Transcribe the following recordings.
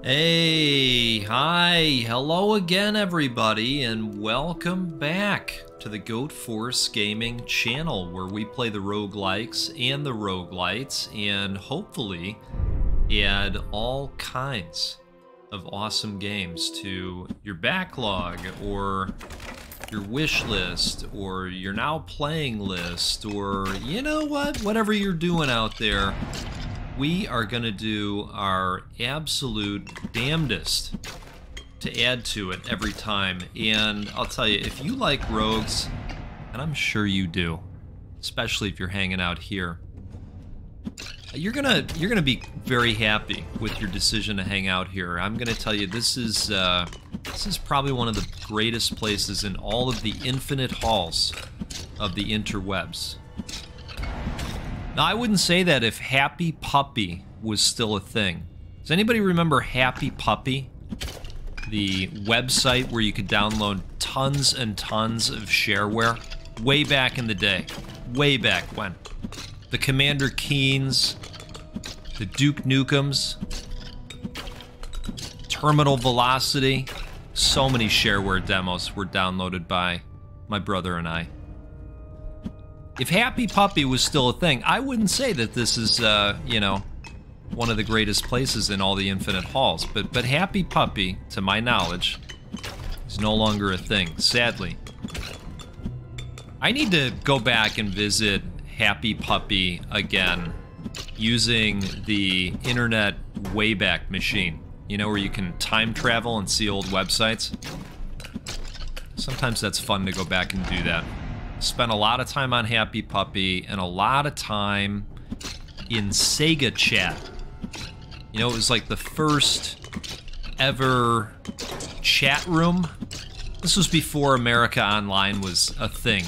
Hey, hi, hello again everybody, and welcome back to the Goat Force Gaming channel, where we play the roguelikes and the roguelites, and hopefully add all kinds of awesome games to your backlog, or your wish list, or your now playing list, or you know what, whatever you're doing out there. We are going to do our absolute damnedest to add to it every time. And I'll tell you, if you like rogues, and I'm sure you do, especially if you're hanging out here, you're gonna be very happy with your decision to hang out here. I'm gonna tell you, this is probably one of the greatest places in all of the infinite halls of the interwebs. Now, I wouldn't say that if Happy Puppy was still a thing. Does anybody remember Happy Puppy? The website where you could download tons and tons of shareware? Way back in the day. Way back when. The Commander Keens, the Duke Nukems, Terminal Velocity. So many shareware demos were downloaded by my brother and I. If Happy Puppy was still a thing, I wouldn't say that this is, you know, one of the greatest places in all the infinite halls. But Happy Puppy, to my knowledge, is no longer a thing, sadly. I need to go back and visit Happy Puppy again using the Internet Wayback Machine. You know, where you can time travel and see old websites. Sometimes that's fun to go back and do that. Spent a lot of time on Happy Puppy and a lot of time in Sega Chat. You know, it was like the first ever chat room. This was before America Online was a thing.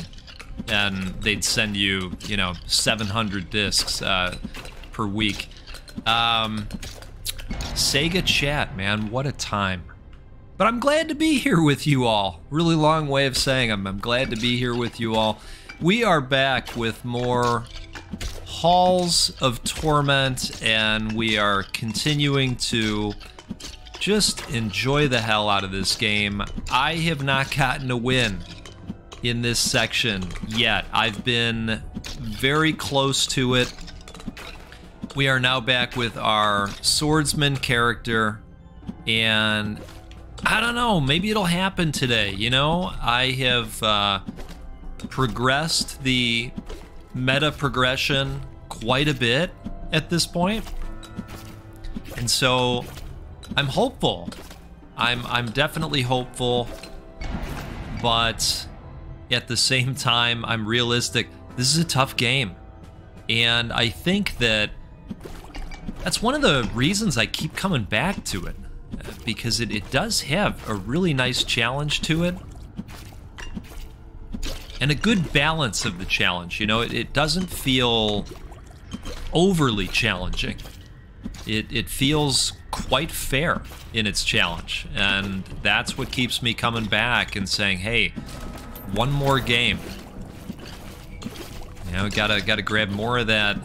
And they'd send you, you know, 700 discs per week. Sega Chat, man, what a time. But I'm glad to be here with you all. Really long way of saying I'm glad to be here with you all. We are back with more Halls of Torment, and we are continuing to just enjoy the hell out of this game. I have not gotten a win in this section yet. I've been very close to it. We are now back with our Swordsman character, and I don't know, maybe it'll happen today, you know? I have progressed the meta progression quite a bit at this point. And so I'm hopeful. I'm definitely hopeful, but at the same time, I'm realistic. This is a tough game. And I think that that's one of the reasons I keep coming back to it. Because it does have a really nice challenge to it. And a good balance of the challenge, you know? It doesn't feel overly challenging. It feels quite fair in its challenge. And that's what keeps me coming back and saying, hey, one more game. You know, gotta grab more of that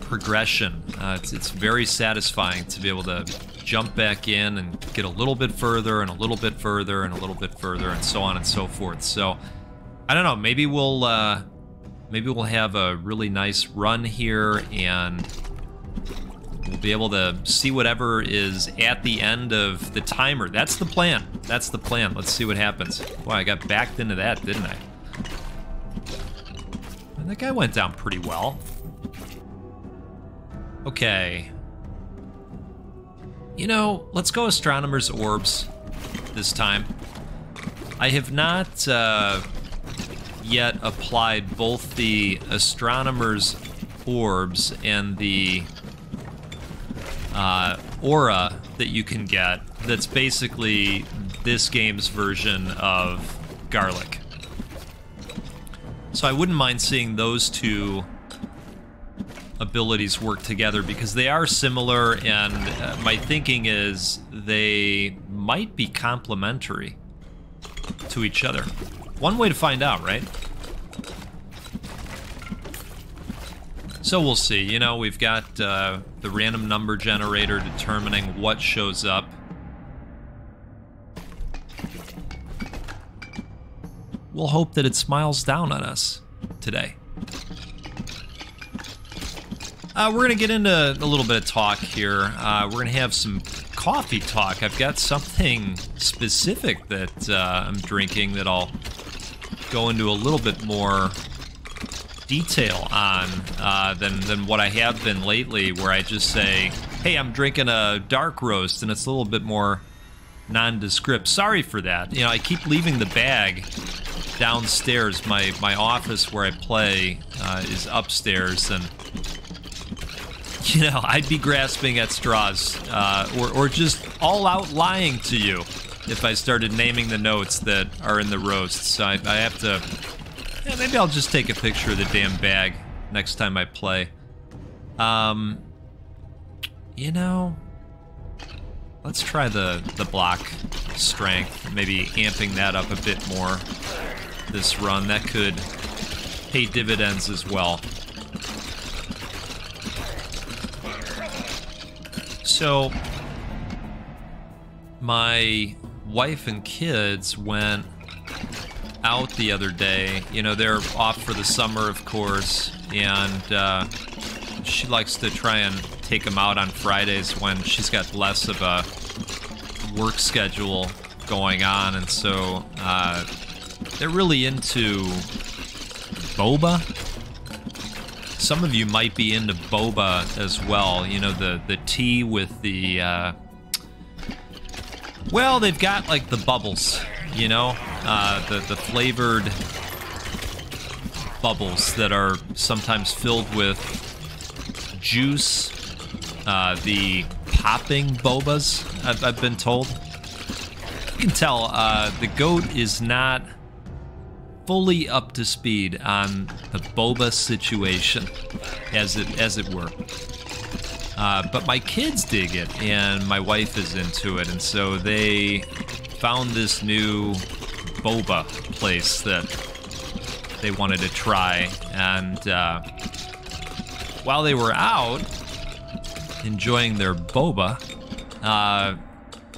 progression. It's very satisfying to be able to jump back in and get a little bit further and a little bit further and a little bit further and so on and so forth. So I don't know, maybe we'll have a really nice run here, and we'll be able to see whatever is at the end of the timer. That's the plan. That's the plan. Let's see what happens. Boy, I got backed into that, didn't I? And that guy went down pretty well. Okay. You know, let's go Astronomer's Orbs this time. I have not yet applied both the Astronomer's Orbs and the aura that you can get. That's basically this game's version of Garlic. So I wouldn't mind seeing those two abilities work together, because they are similar, and my thinking is they might be complementary to each other. One way to find out, right? So we'll see. You know, we've got the random number generator determining what shows up. We'll hope that it smiles down on us today. We're going to get into a little bit of talk here. We're going to have some coffee talk. I've got something specific that I'm drinking that I'll go into a little bit more detail on than what I have been lately, where I just say, hey, I'm drinking a dark roast, and it's a little bit more nondescript. Sorry for that. You know, I keep leaving the bag downstairs. My office where I play is upstairs, and you know, I'd be grasping at straws or just all out lying to you if I started naming the notes that are in the roasts. So I have to, yeah, maybe I'll just take a picture of the damn bag next time I play. You know, let's try the block strength, maybe amping that up a bit more this run. That could pay dividends as well. So, my wife and kids went out the other day. You know, they're off for the summer, of course, and she likes to try and take them out on Fridays when she's got less of a work schedule going on, and so they're really into boba. Some of you might be into boba as well. You know, the tea with the, well, they've got like the bubbles, you know, the flavored bubbles that are sometimes filled with juice, the popping bobas, I've been told. You can tell the goat is not fully up to speed on the boba situation, as it were. But my kids dig it, and my wife is into it, and so they found this new boba place that they wanted to try. And while they were out enjoying their boba,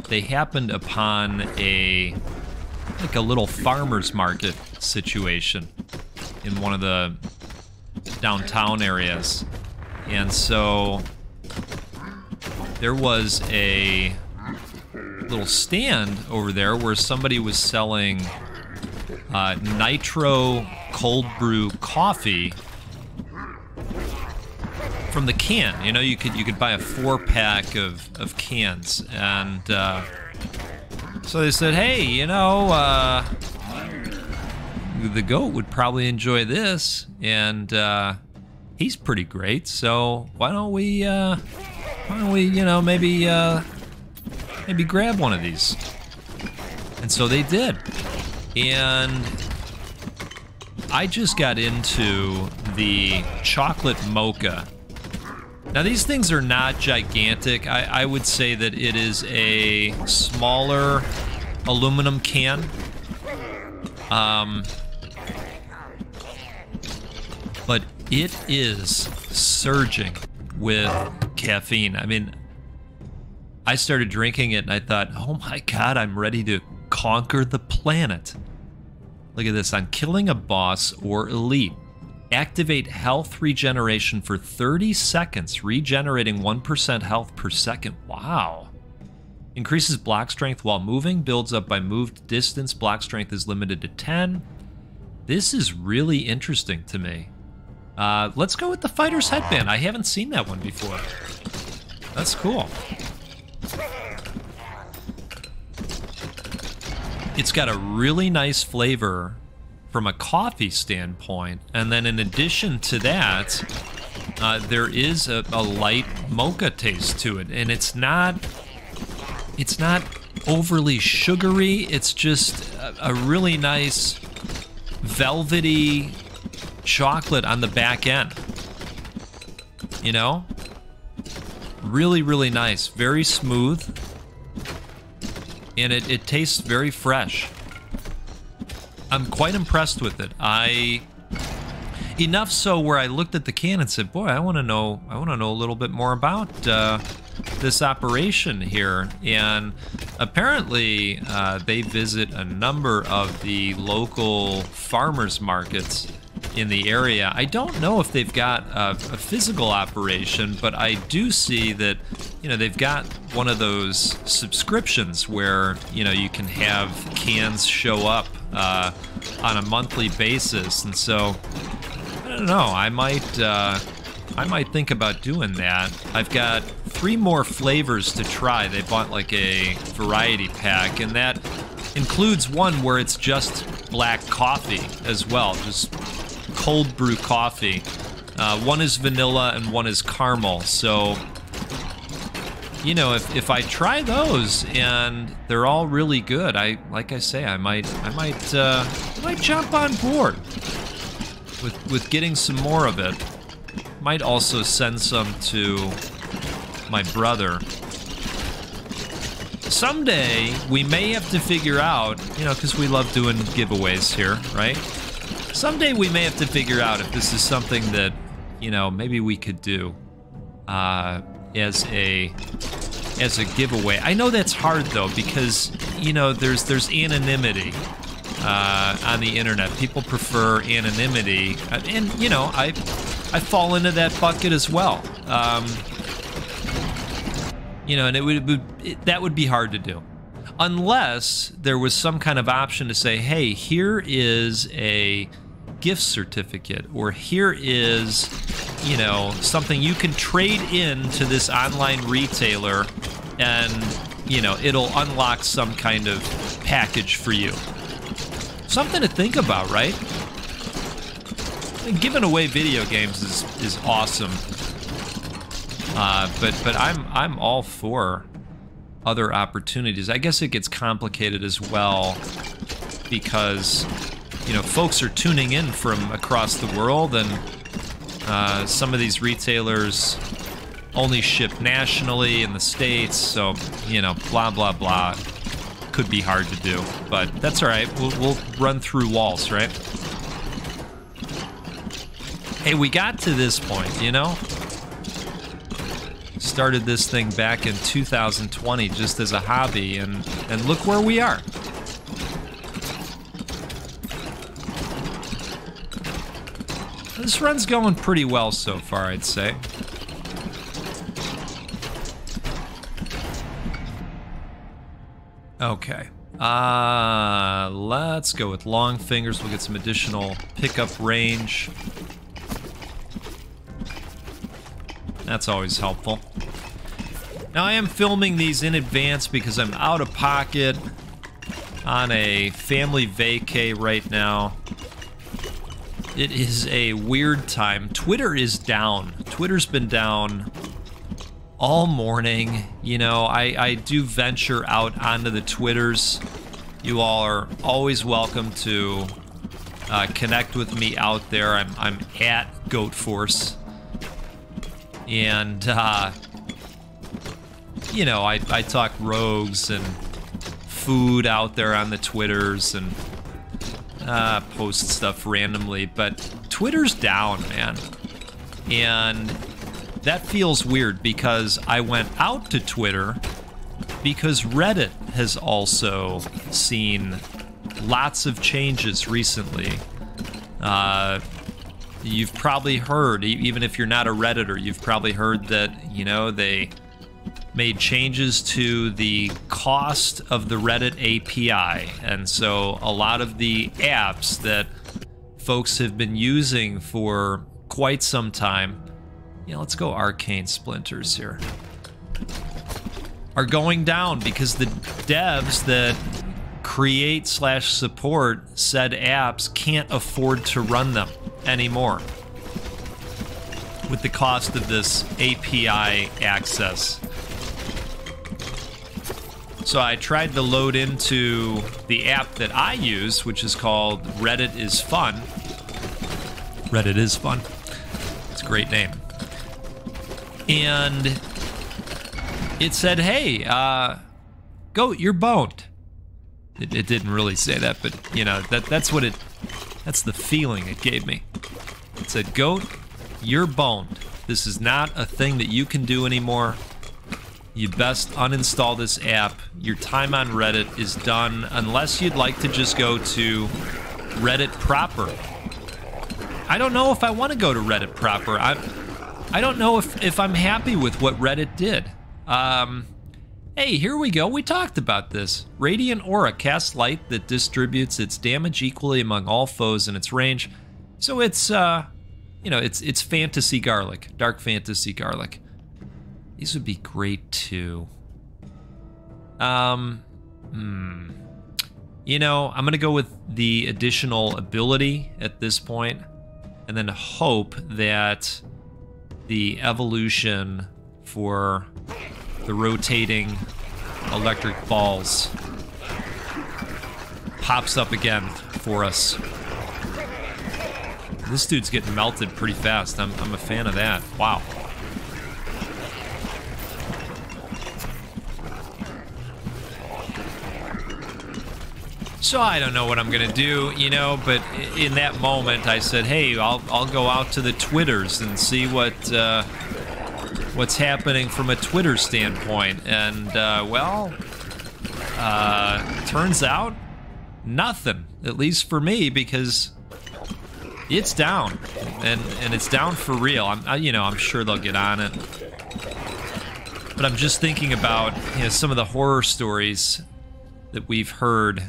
they happened upon a little farmer's market situation in one of the downtown areas. And so there was a little stand over there where somebody was selling nitro cold brew coffee from the can. You know, you could buy a 4-pack of cans, and so they said, hey, you know, the goat would probably enjoy this, and he's pretty great, so why don't we, you know, maybe grab one of these? And so they did. And I just got into the chocolate mocha. Now, these things are not gigantic. I would say that it is a smaller aluminum can. But it is surging with caffeine. I mean, I started drinking it and I thought, oh my God, I'm ready to conquer the planet. Look at this. On killing a boss or elite, activate health regeneration for 30 seconds, regenerating 1% health per second. Wow. Increases block strength while moving, builds up by moved distance. Block strength is limited to 10. This is really interesting to me. Let's go with the fighter's headband. I haven't seen that one before. That's cool. It's got a really nice flavor from a coffee standpoint, and then in addition to that, there is a light mocha taste to it, and it's not overly sugary. It's just a really nice velvety chocolate on the back end. You know? Really, really nice. Very smooth. And it tastes very fresh. I'm quite impressed with it. Enough so where I looked at the can and said, boy, I want to know a little bit more about this operation here. And apparently they visit a number of the local farmers markets in the area. I don't know if they've got a physical operation, but I do see that, you know, they've got one of those subscriptions where, you know, you can have cans show up on a monthly basis. And so, I don't know, I might think about doing that. I've got 3 more flavors to try. They bought like a variety pack, and that includes one where it's just black coffee as well, just cold brew coffee. One is vanilla and one is caramel. So, you know, if I try those and they're all really good, like I say, I might jump on board with getting some more of it. Might also send some to my brother. Someday we may have to figure out, you know, because we love doing giveaways here, right? Someday we may have to figure out if this is something that, you know, maybe we could do as a giveaway. I know that's hard though, because, you know, there's anonymity on the internet. People prefer anonymity, and you know, I fall into that bucket as well. You know, and that would be hard to do. Unless there was some kind of option to say, hey, here is a gift certificate, or here is, you know, something you can trade in to this online retailer, and, you know, it'll unlock some kind of package for you. Something to think about, right? Giving away video games is awesome. But I'm all for other opportunities. I guess it gets complicated as well because, you know, folks are tuning in from across the world, and some of these retailers only ship nationally in the States, so, you know, blah, blah, blah. Could be hard to do, but that's all right. We'll run through walls, right? Hey, we got to this point, you know? Started this thing back in 2020 just as a hobby, and look where we are. This run's going pretty well so far, I'd say. Okay. Let's go with long fingers. We'll get some additional pickup range. That's always helpful. Now, I am filming these in advance because I'm out of pocket on a family vacay right now. It is a weird time. Twitter is down. Twitter's been down all morning. You know, I do venture out onto the Twitters. You all are always welcome to connect with me out there. I'm at GoatForce. And, you know, I talk rogues and food out there on the Twitters and post stuff randomly. But Twitter's down, man. And that feels weird because I went out to Twitter because Reddit has also seen lots of changes recently. You've probably heard, even if you're not a Redditor, you've probably heard that, you know, they made changes to the cost of the Reddit API. And so a lot of the apps that folks have been using for quite some time, you know, let's go arcane splinters here, are going down because the devs that create/support said apps can't afford to run them anymore with the cost of this API access. So I tried to load into the app that I use, which is called Reddit is Fun. Reddit is Fun. It's a great name. And it said, hey, Goat, you're boned. It didn't really say that, but, you know, that's the feeling it gave me. It said, goat, you're boned. This is not a thing that you can do anymore. You best uninstall this app. Your time on Reddit is done, unless you'd like to just go to Reddit proper. I don't know if I want to go to Reddit proper. I don't know if I'm happy with what Reddit did. Hey, here we go. We talked about this. Radiant Aura casts light that distributes its damage equally among all foes in its range. So it's, you know, it's fantasy garlic, dark fantasy garlic. These would be great too. You know, I'm gonna go with the additional ability at this point, and then hope that the evolution for the rotating electric balls pops up again for us. This dude's getting melted pretty fast. I'm a fan of that. Wow. So I don't know what I'm gonna do, you know, but in that moment I said, hey, I'll go out to the Twitters and see what's happening from a Twitter standpoint. And well, turns out nothing, at least for me, because it's down, and it's down for real. I'm sure they'll get on it, but I'm just thinking about, you know, some of the horror stories that we've heard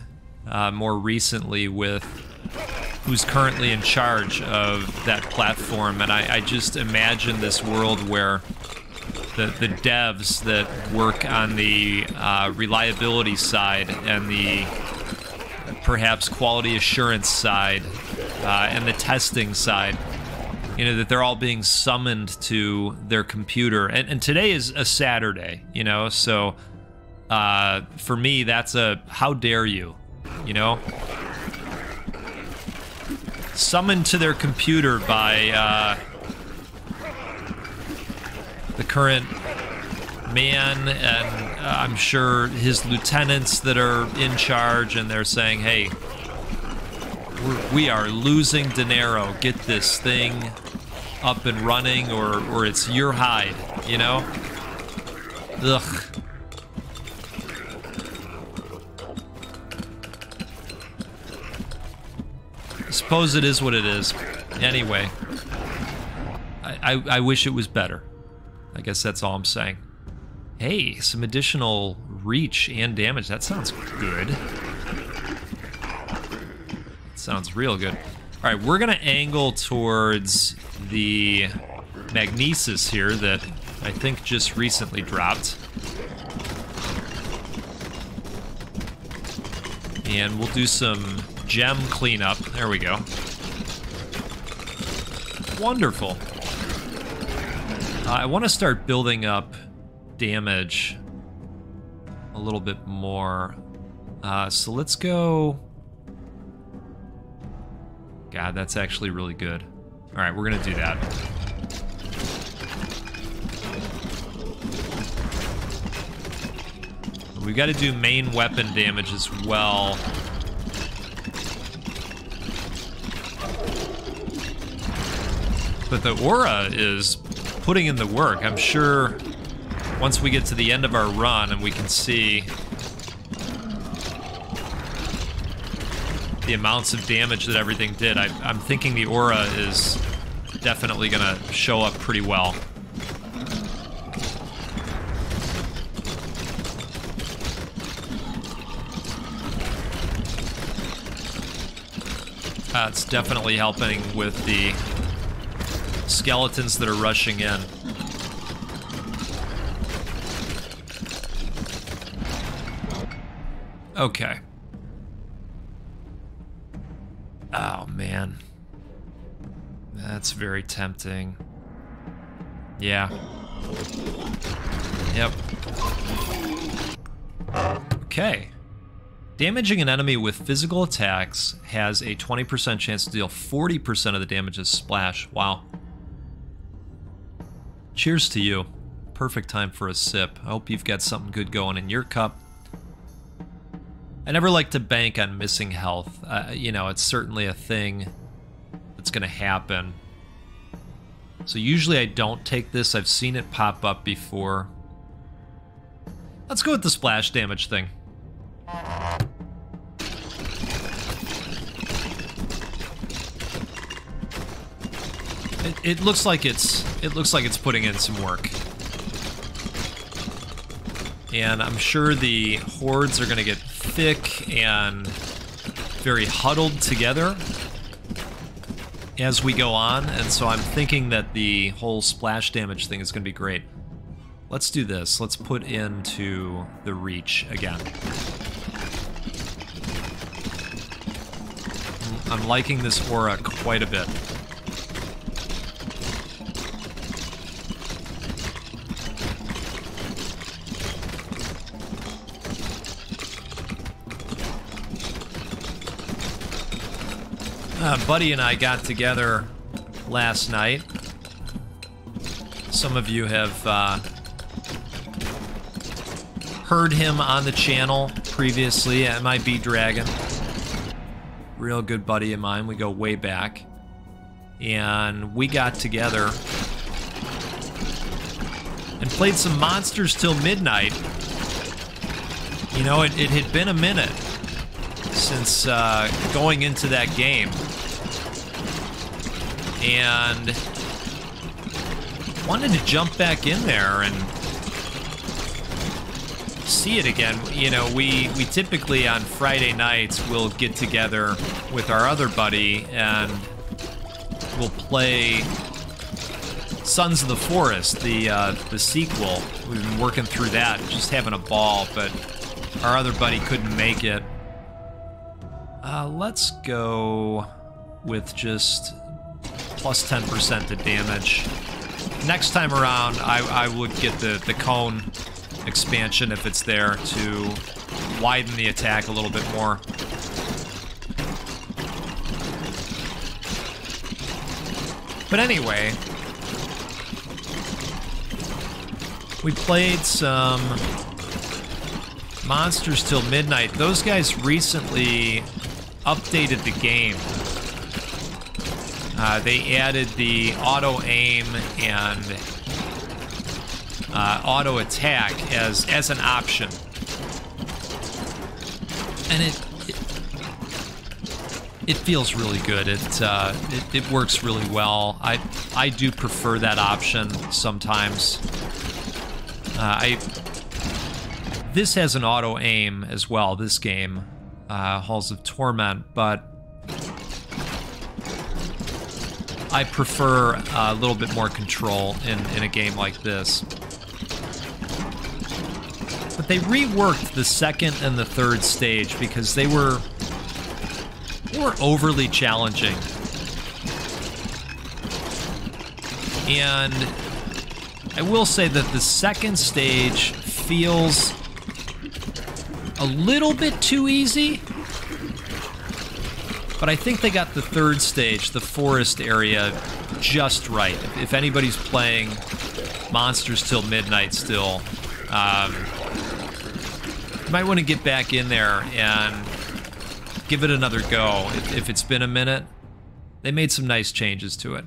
more recently with who's currently in charge of that platform, and I just imagine this world where the devs that work on the reliability side and the perhaps quality assurance side and the testing side, you know, that they're all being summoned to their computer. And today is a Saturday, you know, so for me, that's a how dare you, you know? Summoned to their computer by the current man, and I'm sure his lieutenants that are in charge, and they're saying, hey, we are losing dinero. Get this thing up and running, or it's your hide, you know? Ugh. I suppose it is what it is. Anyway, I wish it was better. I guess that's all I'm saying. Hey, some additional reach and damage. That sounds good. Sounds real good. All right, we're gonna angle towards the magnesis here that I think just recently dropped. And we'll do some gem cleanup. There we go. Wonderful. I want to start building up damage a little bit more. So let's go... God, that's actually really good. All right, we're gonna do that. We've got to do main weapon damage as well. But the aura is putting in the work. I'm sure once we get to the end of our run and we can see the amounts of damage that everything did, I'm thinking the aura is definitely gonna show up pretty well. It's definitely helping with the skeletons that are rushing in. Okay. Oh, man. That's very tempting. Yeah. Yep. Okay. Damaging an enemy with physical attacks has a 20% chance to deal 40% of the damage as splash. Wow. Cheers to you. Perfect time for a sip. I hope you've got something good going in your cup. I never like to bank on missing health. You know, it's certainly a thing that's going to happen. So usually I don't take this. I've seen it pop up before. Let's go with the splash damage thing. It looks like it's putting in some work. And I'm sure the hordes are going to get thick and very huddled together as we go on, and so I'm thinking that the whole splash damage thing is going to be great. Let's do this. Let's put into the reach again. I'm liking this aura quite a bit. Buddy and I got together last night. Some of you have heard him on the channel previously at my B Dragon. Real good buddy of mine. We go way back. And we got together and played some Monsters Till Midnight. You know, it had been a minute since going into that game. And wanted to jump back in there and see it again. You know, we typically on Friday nights will get together with our other buddy and we'll play Sons of the Forest, the sequel. We've been working through that, just having a ball, but our other buddy couldn't make it. Let's go with just plus 10% to damage. Next time around, I would get the cone expansion if it's there to widen the attack a little bit more. But anyway, we played some Monsters Till Midnight. Those guys recently updated the game. They added the auto aim and auto attack as an option, and it feels really good. It works really well. I do prefer that option sometimes. This has an auto aim as well. This game, Halls of Torment, but I prefer a little bit more control in a game like this. But they reworked the second and the third stage because they were overly challenging. And I will say that the second stage feels a little bit too easy. But I think they got the third stage, the forest area, just right. If anybody's playing Monsters Till Midnight still, you might want to get back in there and give it another go. If it's been a minute, they made some nice changes to it.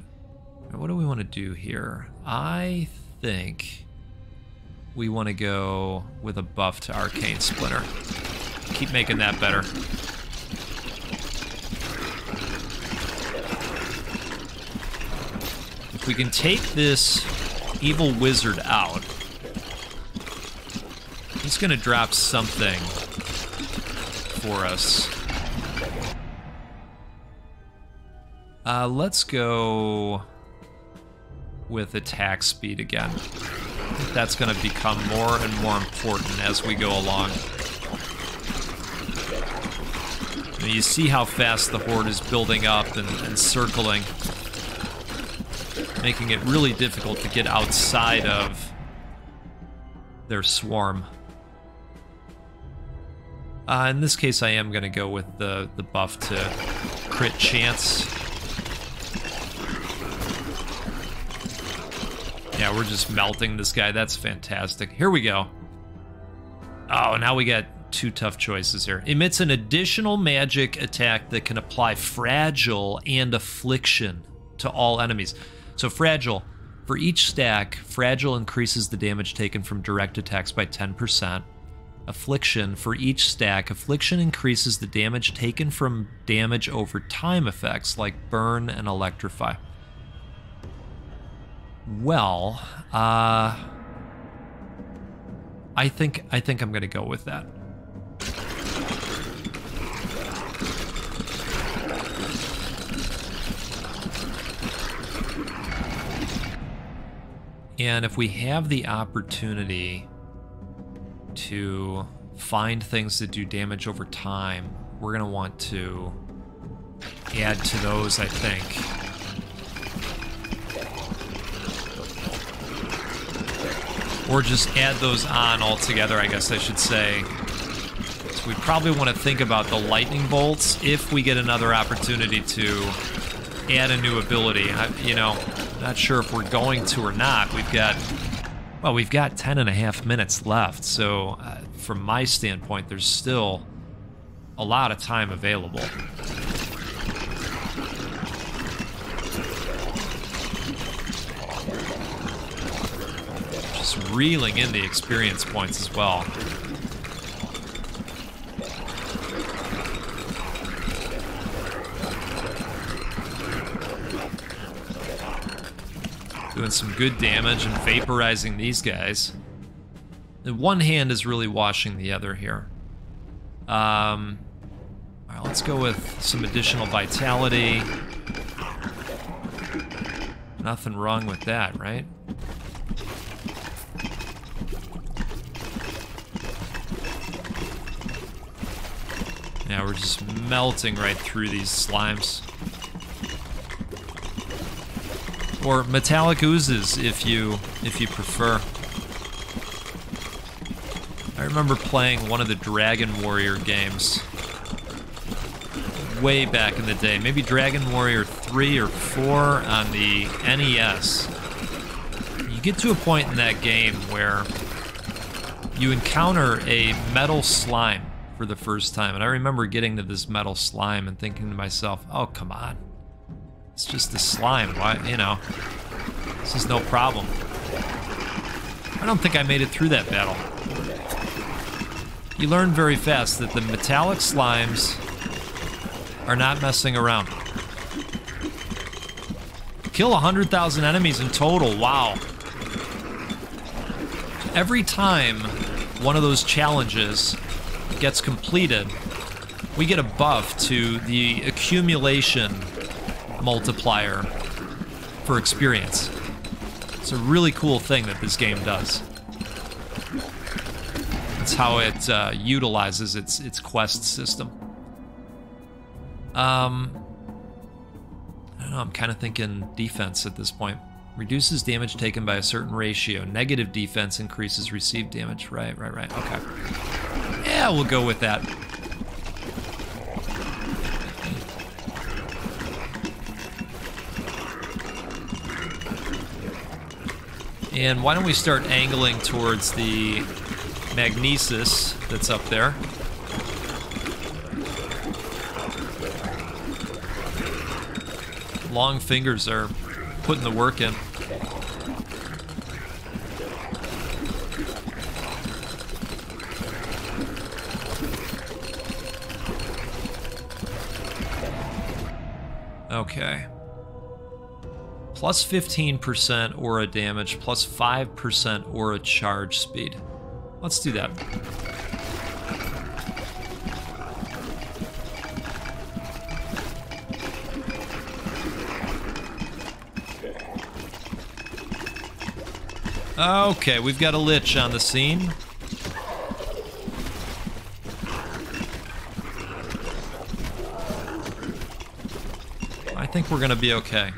What do we want to do here? I think we want to go with a buff to Arcane Splinter. Keep making that better. If we can take this evil wizard out, he's going to drop something for us. Let's go with attack speed again. That's going to become more and more important as we go along. You see how fast the horde is building up and circling, making it really difficult to get outside of their swarm. In this case, I am going to go with the buff to crit chance. Yeah, we're just melting this guy. That's fantastic. Here we go. Oh, now we got two tough choices here. Emits an additional magic attack that can apply fragile and affliction to all enemies. So fragile. For each stack, fragile increases the damage taken from direct attacks by 10%. Affliction. For each stack, affliction increases the damage taken from damage over time effects like burn and electrify. Well, I think I'm gonna go with that. And if we have the opportunity to find things that do damage over time, we're gonna want to add to those, I think. Or just add those on altogether, I guess I should say. So we probably want to think about the lightning bolts if we get another opportunity to add a new ability. Not sure if we're going to or not. We've got 10.5 minutes left, so from my standpoint, there's still a lot of time available. Just reeling in the experience points as well. Doing some good damage and vaporizing these guys. The one hand is really washing the other here. All right, let's go with some additional vitality. Nothing wrong with that, right? Yeah, we're just melting right through these slimes. Or metallic oozes, if you prefer. I remember playing one of the Dragon Warrior games way back in the day. Maybe Dragon Warrior 3 or 4 on the NES. You get to a point in that game where you encounter a metal slime for the first time. And I remember getting to this metal slime and thinking to myself, oh, come on. It's just a slime, why, this is no problem. I don't think I made it through that battle. You learn very fast that the metallic slimes are not messing around. Kill 100,000 enemies in total, wow. Every time one of those challenges gets completed, we get a buff to the accumulation multiplier for experience. It's a really cool thing that this game does. It's how it utilizes its quest system. I don't know, I'm kind of thinking defense at this point. Reduces damage taken by a certain ratio. Negative defense increases received damage. Right, okay. Yeah, we'll go with that. And why don't we start angling towards the magnesis that's up there. Long fingers are putting the work in. Okay. Plus 15% aura damage, plus 5% aura charge speed. Let's do that. Okay, we've got a lich on the scene. I think we're gonna be okay.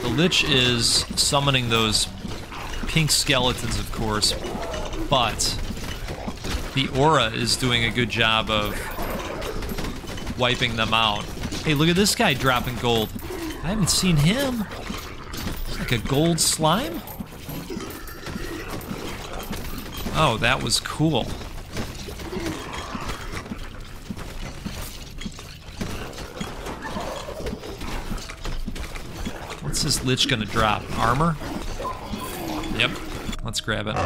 The lich is summoning those pink skeletons, of course, but the aura is doing a good job of wiping them out. Hey, look at this guy dropping gold. I haven't seen him. It's like a gold slime. Oh, that was cool. this Lich gonna drop? Armor? Yep. Let's grab it.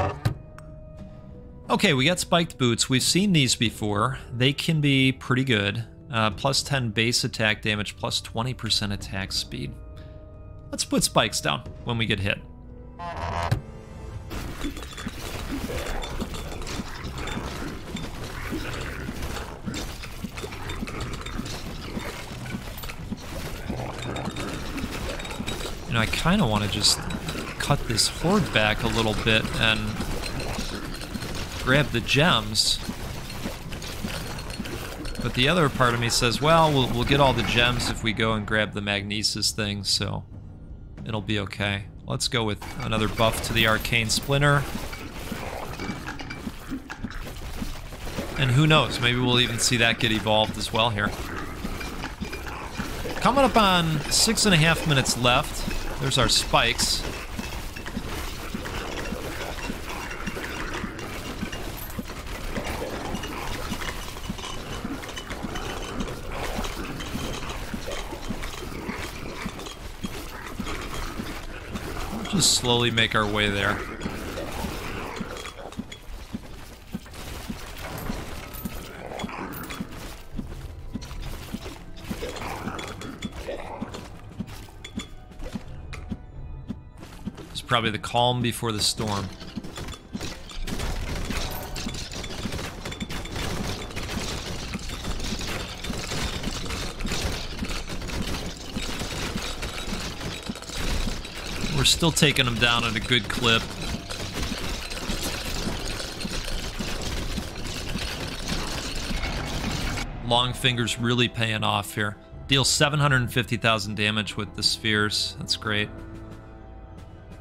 Okay, we got spiked boots. We've seen these before. They can be pretty good. Plus 10 base attack damage, plus 20% attack speed. Let's put spikes down when we get hit. You know, I kind of want to just cut this horde back a little bit and grab the gems. But the other part of me says, well, we'll get all the gems if we go and grab the magnesis thing, so it'll be okay. Let's go with another buff to the arcane splinter. And who knows, maybe we'll even see that get evolved as well here. Coming up on 6.5 minutes left. There's our spikes. Just slowly make our way there. It's probably the calm before the storm. We're still taking them down at a good clip. Longfinger's really paying off here. Deals 750,000 damage with the spheres. That's great.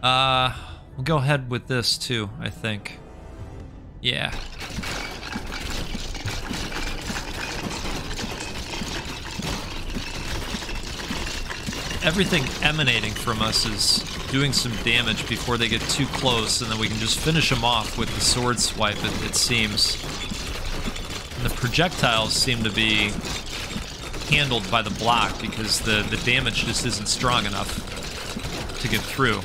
We'll go ahead with this too, I think. Yeah. Everything emanating from us is doing some damage before they get too close, and then we can just finish them off with the sword swipe, it seems. And the projectiles seem to be handled by the block because the damage just isn't strong enough to get through.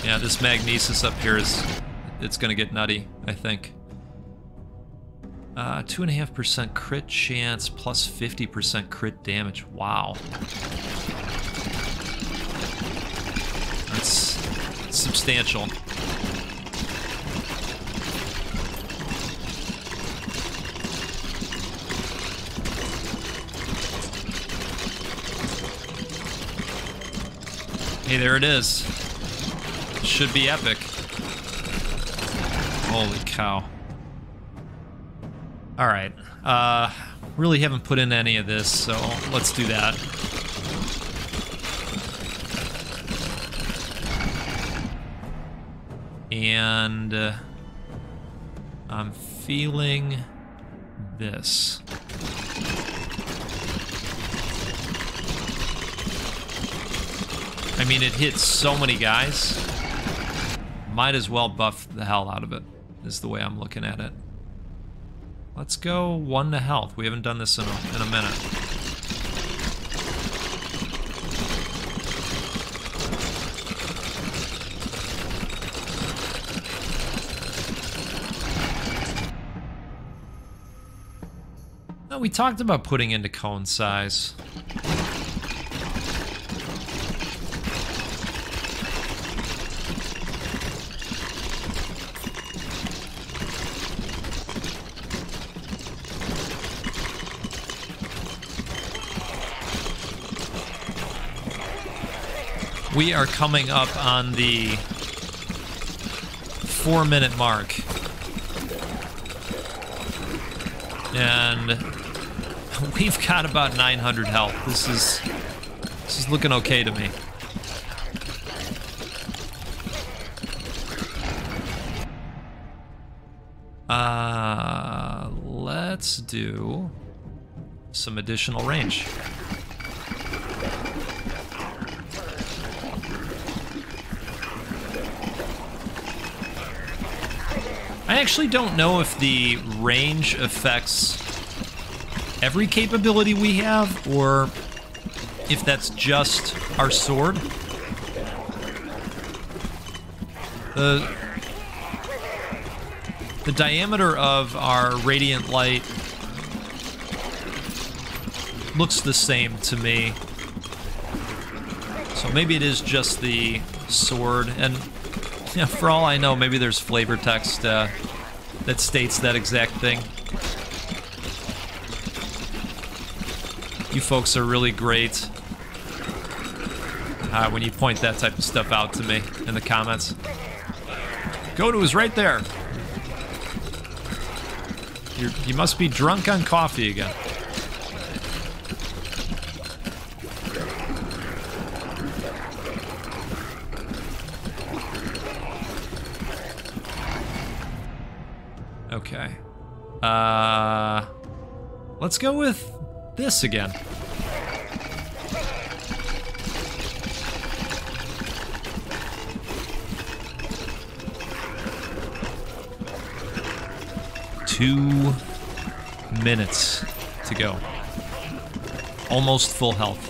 Yeah, this magnesis up here it's gonna get nutty, I think. 2.5% crit chance plus 50% crit damage. Wow. That's substantial. Hey, there it is. Should be epic. Holy cow. Alright. Really haven't put in any of this, so let's do that. And I'm feeling this. I mean, it hits so many guys. Might as well buff the hell out of it, is the way I'm looking at it. Let's go 1 to health. We haven't done this in a minute. No, we talked about putting into cone size. We are coming up on the 4-minute mark. And we've got about 900 health. This is looking okay to me. Let's do some additional range. I actually don't know if the range affects every capability we have, or if that's just our sword. The diameter of our radiant light looks the same to me. So maybe it is just the sword, and yeah, for all I know, maybe there's flavor text that states that exact thing. You folks are really great when you point that type of stuff out to me in the comments. Goto is right there. You must be drunk on coffee again. Okay. Let's go with this again. Two minutes to go. Almost full health.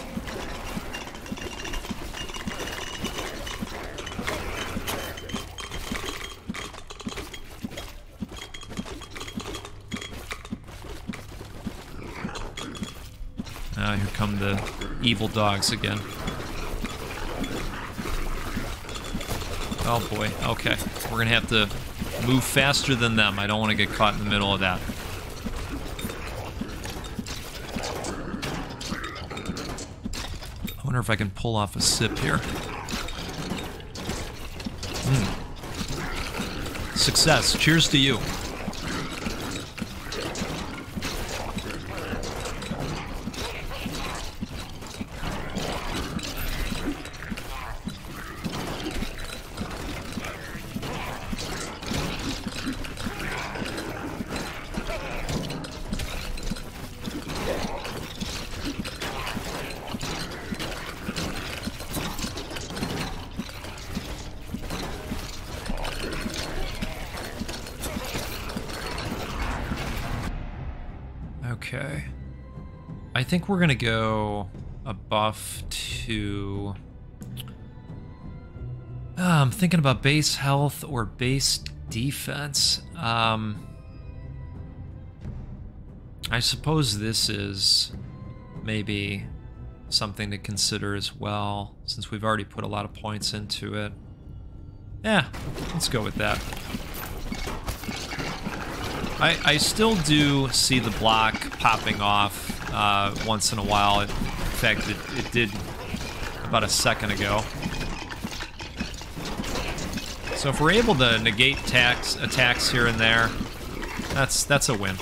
Here come the evil dogs again. Oh boy, okay. We're gonna have to move faster than them. I don't want to get caught in the middle of that. I wonder if I can pull off a sip here. Success. Cheers to you. Okay. I think we're gonna go a buff to... I'm thinking about base health or base defense. I suppose this is maybe something to consider as well, since we've already put a lot of points into it. Yeah, let's go with that. I still do see the block popping off once in a while. In fact, it did about a second ago. So if we're able to negate attacks here and there, that's a win.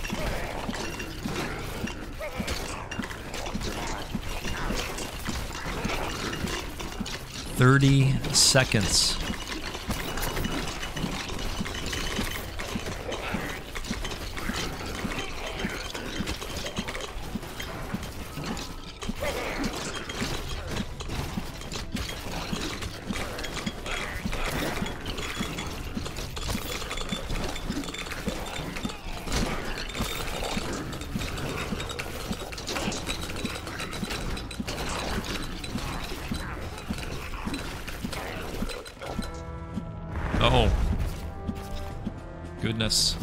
"30 seconds. Oh. Goodness.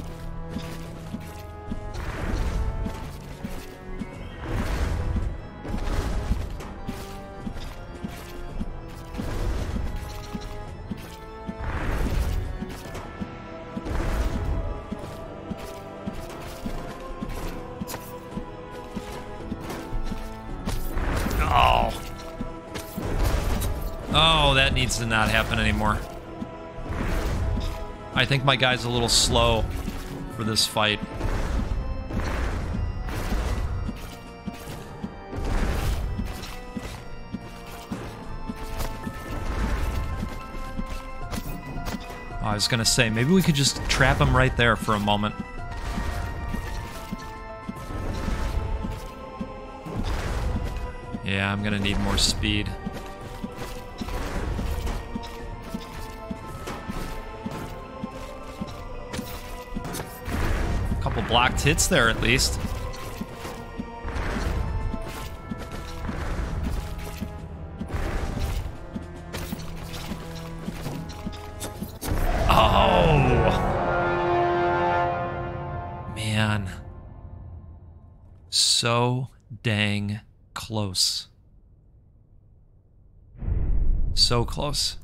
Oh. Oh, that needs to not happen anymore. I think my guy's a little slow for this fight. I was gonna say, maybe we could just trap him right there for a moment. Yeah, I'm gonna need more speed. blocked hits there at least. Oh! Man. So dang close. So close.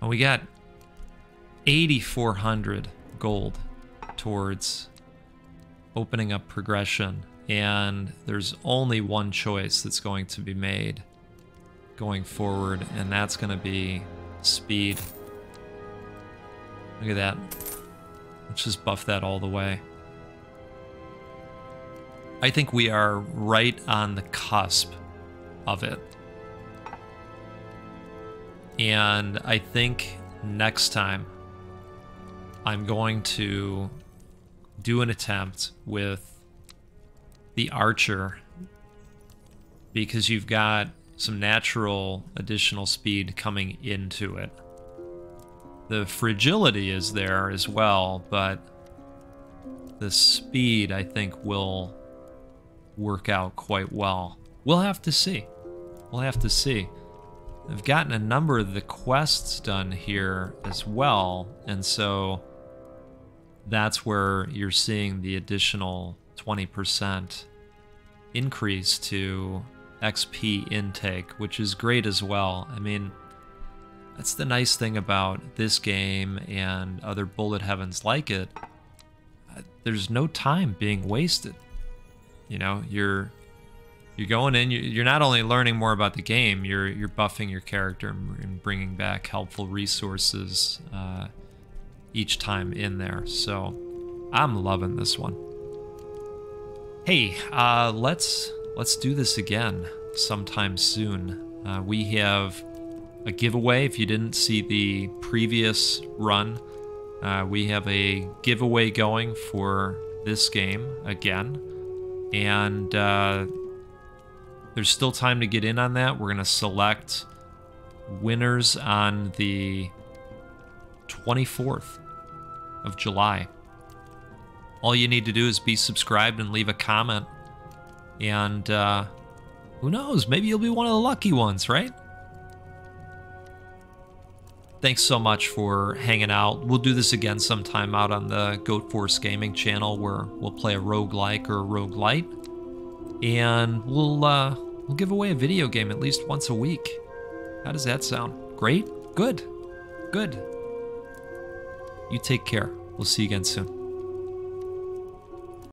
And we got 8,400 gold towards opening up progression, and there's only one choice that's going to be made going forward, and that's going to be speed. Look at that. Let's just buff that all the way. I think we are right on the cusp of it. And I think next time I'm going to do an attempt with the archer, because you've got some natural additional speed coming into it. The fragility is there as well, but the speed I think will work out quite well. We'll have to see. We'll have to see. I've gotten a number of the quests done here as well, and so that's where you're seeing the additional 20% increase to XP intake, which is great as well. I mean, that's the nice thing about this game and other bullet heavens like it. There's no time being wasted. You know, you're going in, you're not only learning more about the game, you're buffing your character and bringing back helpful resources each time in there. So I'm loving this one. Hey, let's do this again sometime soon. We have a giveaway. If you didn't see the previous run, we have a giveaway going for this game again. And there's still time to get in on that. We're going to select winners on the 24th of July. All you need to do is be subscribed and leave a comment. And who knows, maybe you'll be one of the lucky ones, right? Thanks so much for hanging out. We'll do this again sometime out on the Goat Force Gaming channel, where we'll play a roguelike or a roguelite. And we'll give away a video game at least once a week. How does that sound? Great? Good. Good. You take care. We'll see you again soon.